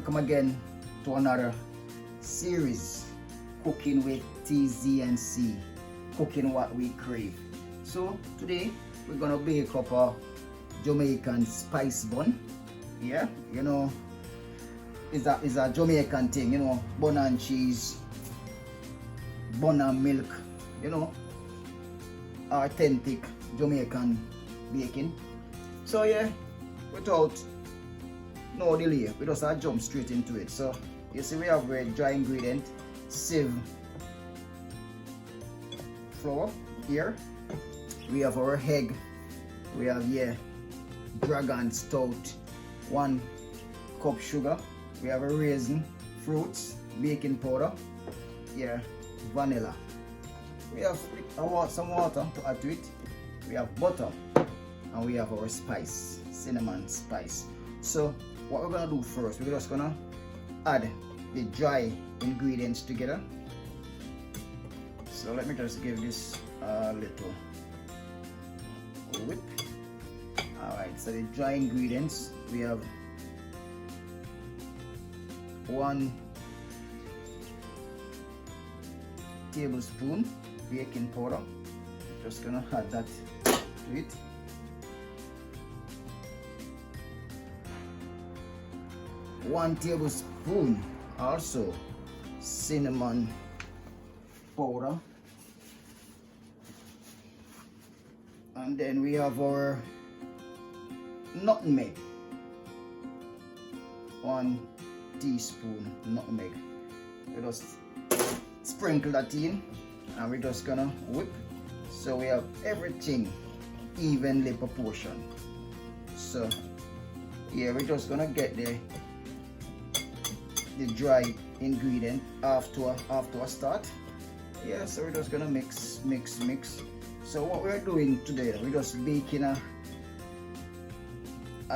welcome again to another series, cooking with tz&c, cooking what we crave. So today we're gonna bake up a Jamaican spice bun. Yeah, you know, it's a Jamaican thing, you know, bun and cheese, bun and milk, you know, authentic Jamaican baking. So yeah, without no delay, we just jump straight into it. So you see we have our dry ingredient, sieve flour here. We have our egg. We have here dragon stout, 1 cup sugar. We have a raisin, fruits, baking powder, here vanilla. We have some water to add to it. We have butter, and we have our spice, cinnamon spice. So what we're gonna do first, we're just gonna add the dry ingredients together. So let me just give this a little whip. Alright, so the dry ingredients, we have 1 tablespoon baking powder. Just gonna add that to it. 1 tablespoon also cinnamon powder, and then we have our nutmeg, 1 teaspoon nutmeg. We just sprinkle that in and we're just gonna whip, so we have everything evenly proportioned. So yeah, we're just gonna get the dry ingredient after a start. Yeah, so we're just gonna mix. So what we're doing today, we're just baking a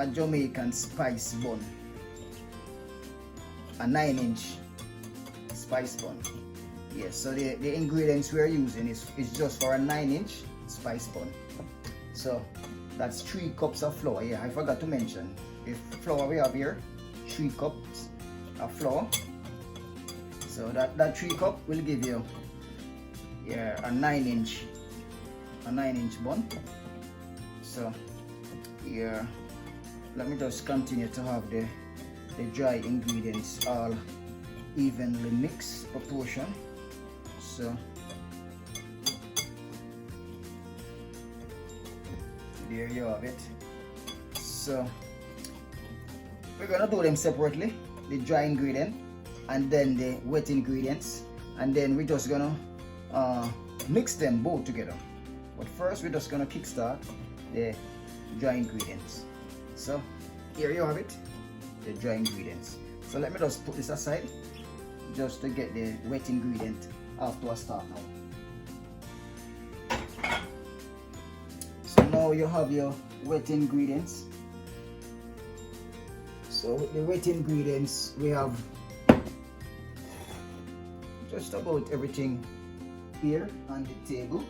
Jamaican spice bun, a 9-inch spice bun. Yes, yeah, so the ingredients we're using is just for a 9-inch spice bun. So that's 3 cups of flour. Yeah, I forgot to mention, the flour we have here, 3 cups of flour. So that 3 cup will give you, yeah, a 9-inch bun. So yeah, let me just continue to have the dry ingredients all evenly mixed proportion. So there you have it. So we're gonna do them separately, the dry ingredient and then the wet ingredients, and then we're just gonna mix them both together. But first we're just gonna kickstart the dry ingredients. So here you have it, the dry ingredients. So let me just put this aside just to get the wet ingredient after I start now. So now you have your wet ingredients. So with the wet ingredients, we have just about everything here on the table.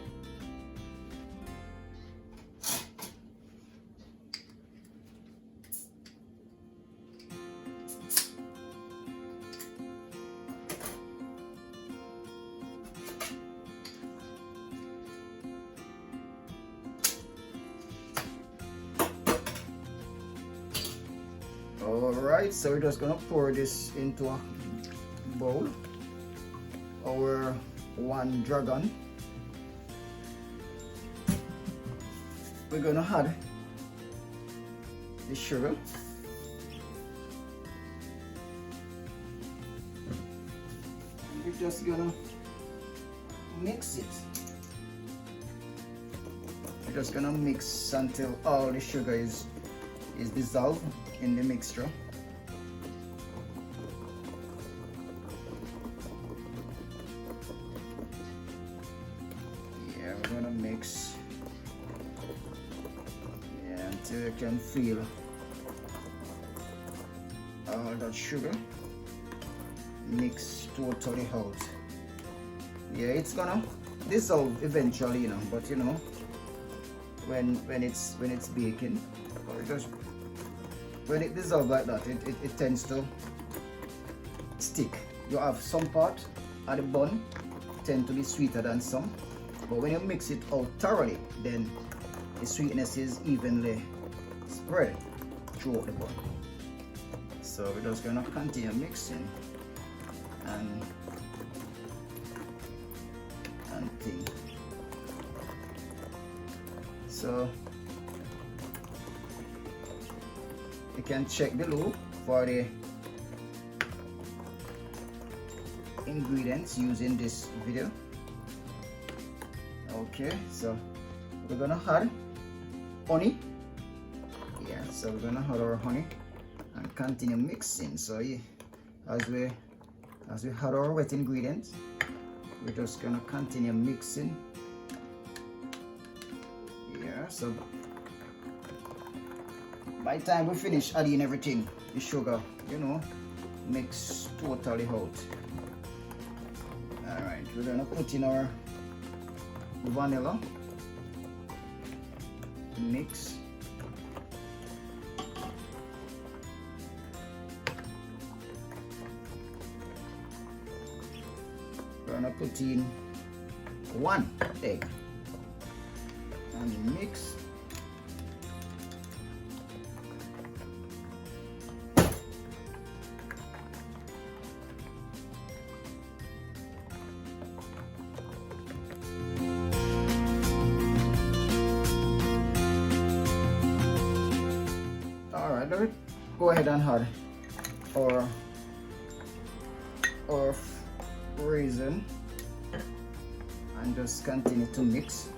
Alright, so we're just gonna pour this into a bowl. Our 1 dragon. We're gonna add the sugar. And we're just gonna mix it. We're just gonna mix until all the sugar is dissolved in the mixture. Yeah, we're gonna mix, yeah, until you can feel all that sugar mix totally out. Yeah, it's gonna dissolve eventually, you know, but you know, when it's baking, or just when it dissolves like that, it tends to stick. You have some part of the bun tend to be sweeter than some, but when you mix it out thoroughly, then the sweetness is evenly spread throughout the bun. So we're just gonna continue mixing and thing. So you can check below for the ingredients used in this video. Okay, so we're gonna add honey. Yeah, so we're gonna add our honey and continue mixing. So yeah, as we add our wet ingredients, we're just gonna continue mixing. Yeah, so by the time we finish adding everything, the sugar, you know, mix totally out. Alright, we're gonna put in our vanilla mix. We're gonna put in 1 egg and mix. Alright, let's go ahead and add our rasin and just continue to mix.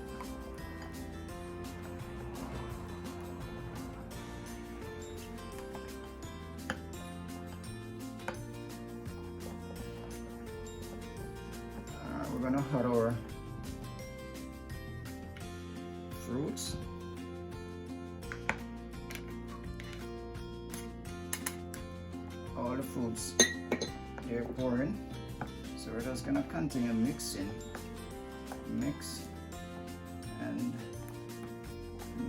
We're gonna add our fruits. All the fruits they're pouring. So we're just gonna continue mixing. Mix and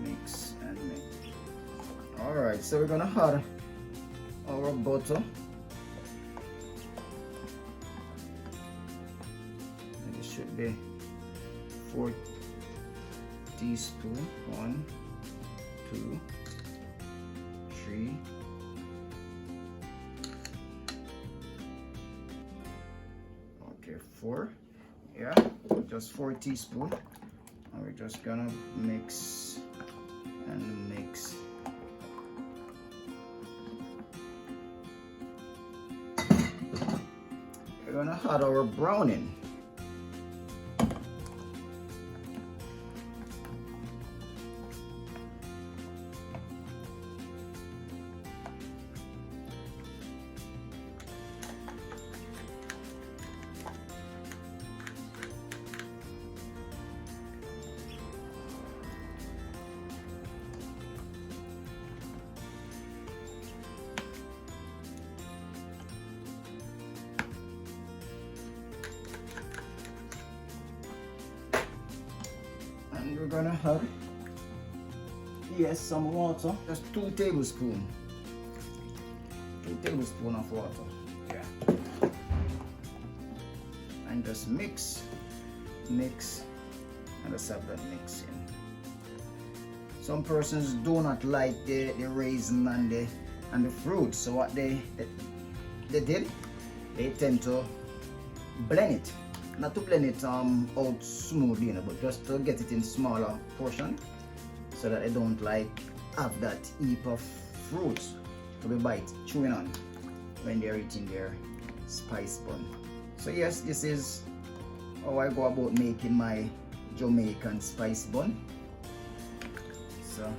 mix and mix. Alright, so we're gonna add our butter. And it should be 4 teaspoons. 1, 2, 3. Okay, 4. Yeah, just 4 teaspoons. And we're just gonna mix and mix. We're gonna add our browning. And we're gonna add, yes, some water, just 2 tablespoons. 2 tablespoons of water. Yeah. And just mix, and just have that mix in. Some persons do not like the raisin and the fruit, so what they did, they tend to blend it. Not to blend it out smoothly, you know, but just to get it in smaller portion, so that they don't like have that heap of fruits to be chewing on when they're eating their spice bun. So yes, this is how I go about making my Jamaican spice bun. So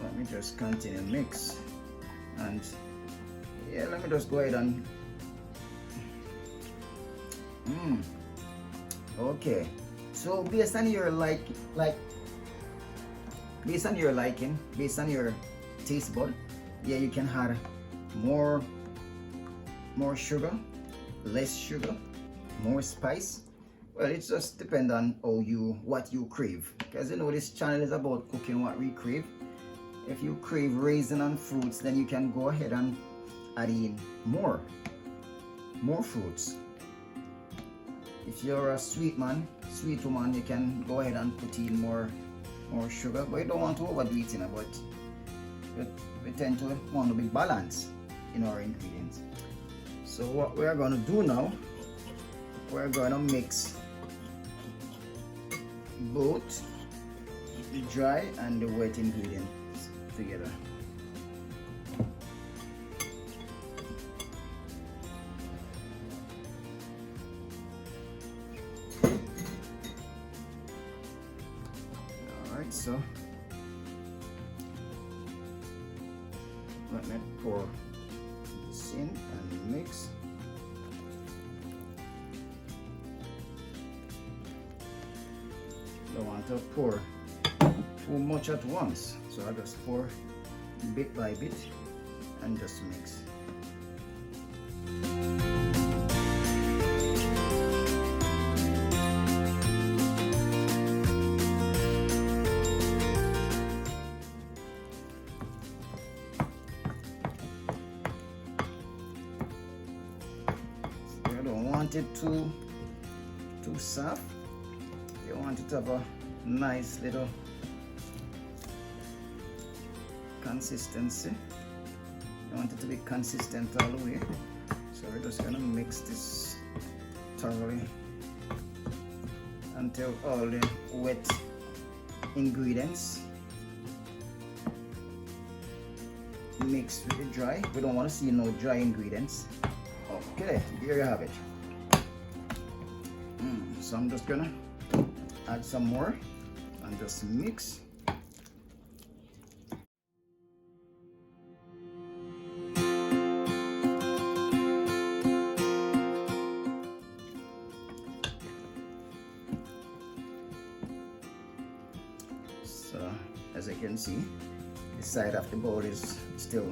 let me just continue mix, and yeah, let me just go ahead and okay. So based on your based on your liking, based on your taste bud, yeah, you can add more sugar, less sugar, more spice. Well, it just depends on what you crave, because you know this channel is about cooking what we crave. if you crave raisin and fruits, then you can go ahead and add in more fruits. If you're a sweet woman, you can go ahead and put in more sugar, but you don't want to overdo it, you know, but we tend to want to be balanced in our ingredients. So what we're going to do now, we're going to mix both the dry and the wet ingredients together. Alright, so let me pour this in and mix. Don't want to pour too much at once, so I just pour bit by bit and just mix. So you don't want it too soft. You want it to have a nice little consistency. You want it to be consistent all the way. So we're just gonna mix this thoroughly until all the wet ingredients mix with the dry. We don't want to see no dry ingredients. Okay, there you have it. So I'm just gonna add some more and just mix. So as you can see, the side of the bowl is still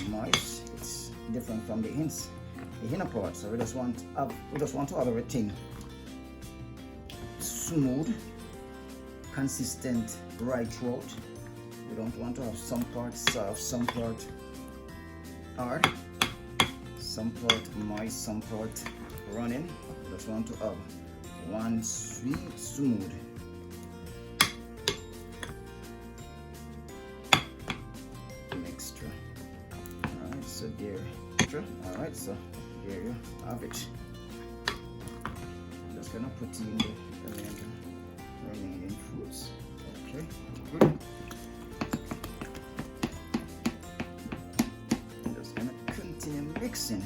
moist. It's different from the inner part. So we just want to have everything smooth, consistent right throughout. We don't want to have some part soft, some part hard, some part moist, some part running. We just want to have one sweet, smooth mixture. Alright, so there. Alright, so there you have it. I'm just gonna put in the remaining fruits. Okay, good. I'm just gonna continue mixing.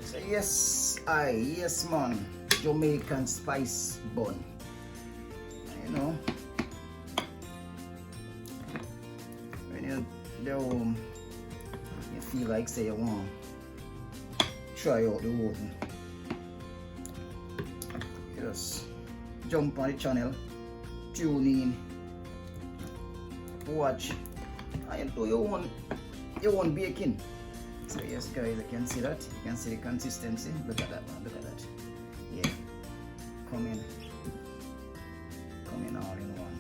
So yes, yes man, Jamaican spice bun. You know, when you're home, you feel like say you want try out the oven, just jump on the channel, tune in, watch, and do your own baking. So yes guys, you can see that, you can see the consistency. Look at that man, look at that. Yeah, coming all in one.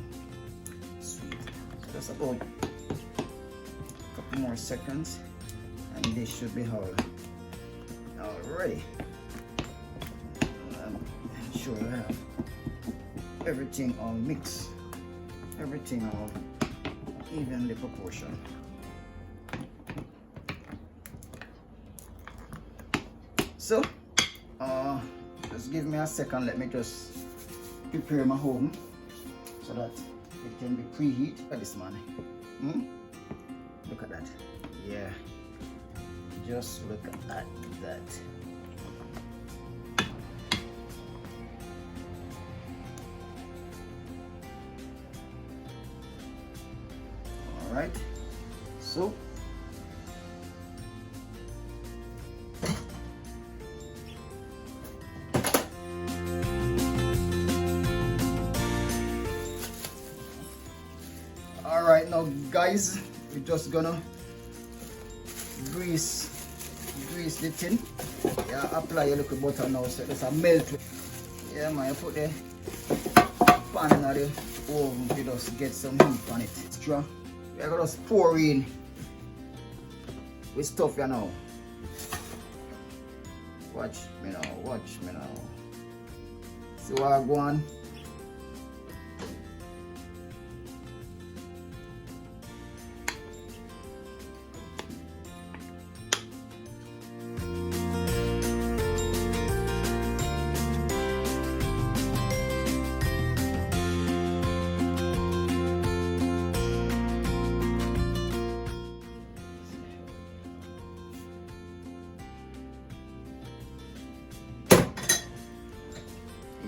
Sweet. So just about a couple more seconds and this should be all ready. I'm sure I have everything all mixed, everything all evenly proportioned. So just give me a second, let me just prepare my oven so that it can be preheat. Look at this man. Look at that. Yeah, just look at that. All right, so all right, now guys, we're just gonna grease the tin. Yeah, apply a little butter now so it's a melt. Yeah man, you put the pan in the oven to just get some heat on it. Extra We're gonna just pour in with stuff here now. Watch me now, watch me now. See what I go on?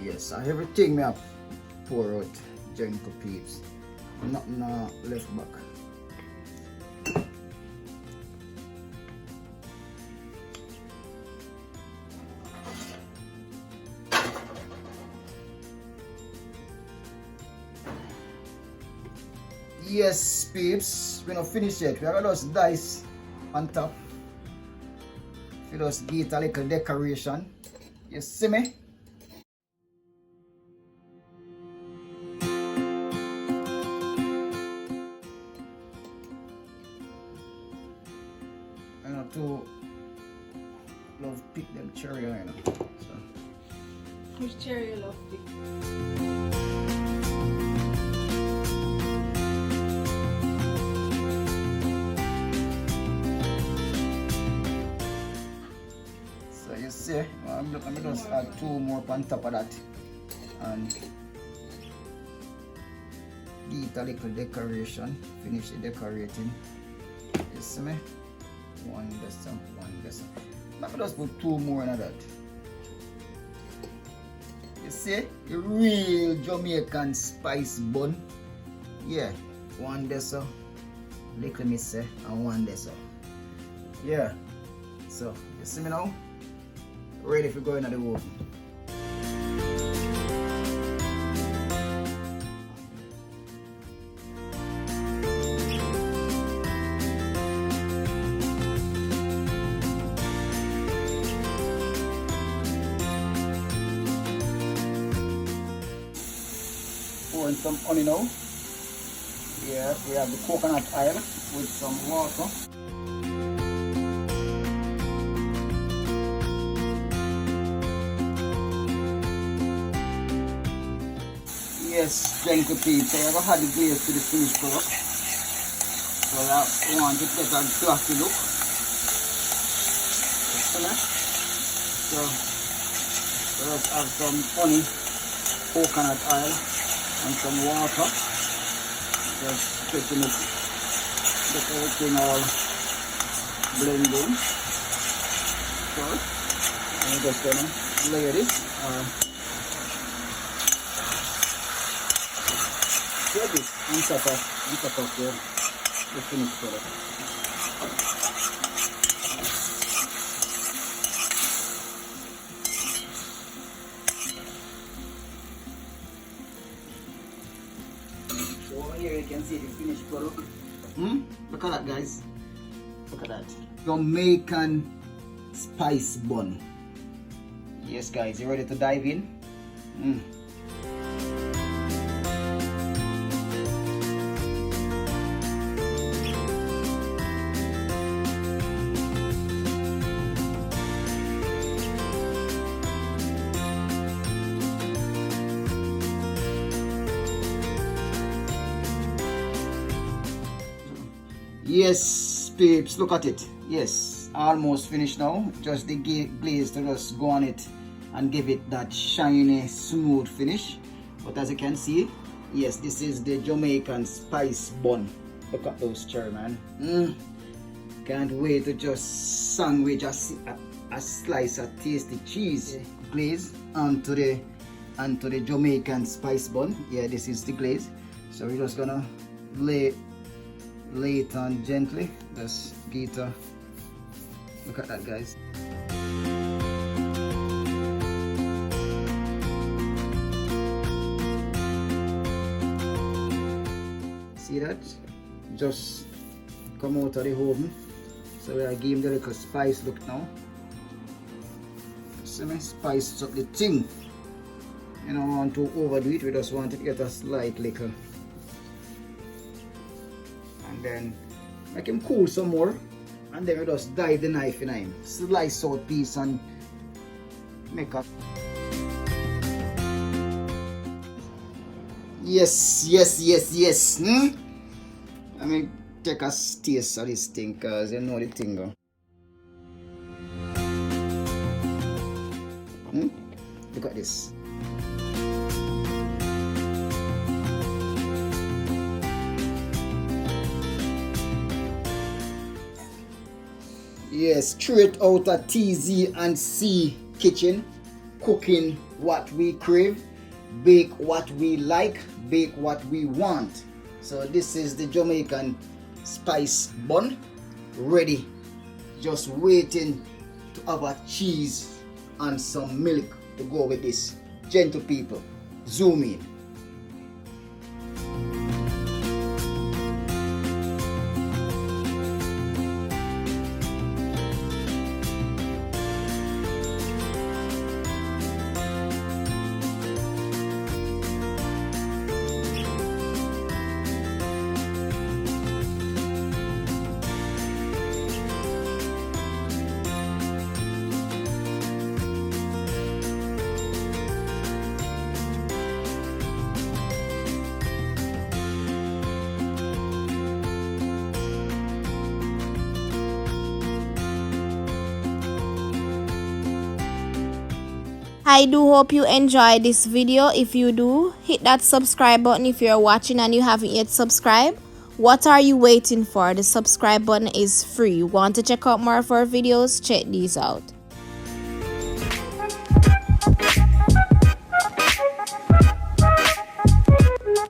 Yes, everything me up pour out, gentle peeps. Nothing left back. Yes, peeps, we're not finished yet. We're gonna just dice on top. We just give it a little decoration. You see me? To love pick them cherry, you know. So. Which cherry you love pick? So you see, I'm just add 2 more on top of that and give it a little decoration. Finish the decorating. You see me? One dozen. Let me just put 2 more in that. You see, the real Jamaican spice bun. Yeah, 1 dozen, little miss and 1 dozen. Yeah. So you see me now? Ready for going to the oven. Pouring some honey now. Here we have the coconut oil with some water. Yes, gentle peeps, I ever had the glaze to the finished product. So I want it to get a glossy look. So let's have some honey, coconut oil and some water. Just taking it, get everything all blending. So I'm just gonna layer this. This on top of the finished product. So over here you can see the finished product. Look at that, guys. Look at that. Jamaican spice bun. Yes, guys, you ready to dive in? Yes, peeps, look at it. Yes, almost finished now. Just the glaze to just go on it and give it that shiny, smooth finish. But as you can see, yes, this is the Jamaican spice bun. Look at those cherry, man. Can't wait to just sandwich a slice of tasty cheese glaze onto the Jamaican spice bun. Yeah, this is the glaze. So we're just gonna lay it on gently. Just get a look at that, guys. See that? Just come out of the oven. So we are giving the little spice look now. See me? Spice up the thing. You don't want to overdo it, we just want it to get a slight little. and then make him cool some more, and then we just dive the knife in him, slice out piece and make a yes. I mean, take a taste of this thing, cause you know the thing go. Look at this. Yes, straight out of tz&c kitchen, cooking what we crave, bake what we like, bake what we want. So this is the Jamaican spice bun, ready, just waiting to have a cheese and some milk to go with this. Gentle people, zoom in. I do hope you enjoyed this video. If you do, hit that subscribe button if you're watching and you haven't yet subscribed. What are you waiting for? The subscribe button is free. Want to check out more of our videos? Check these out.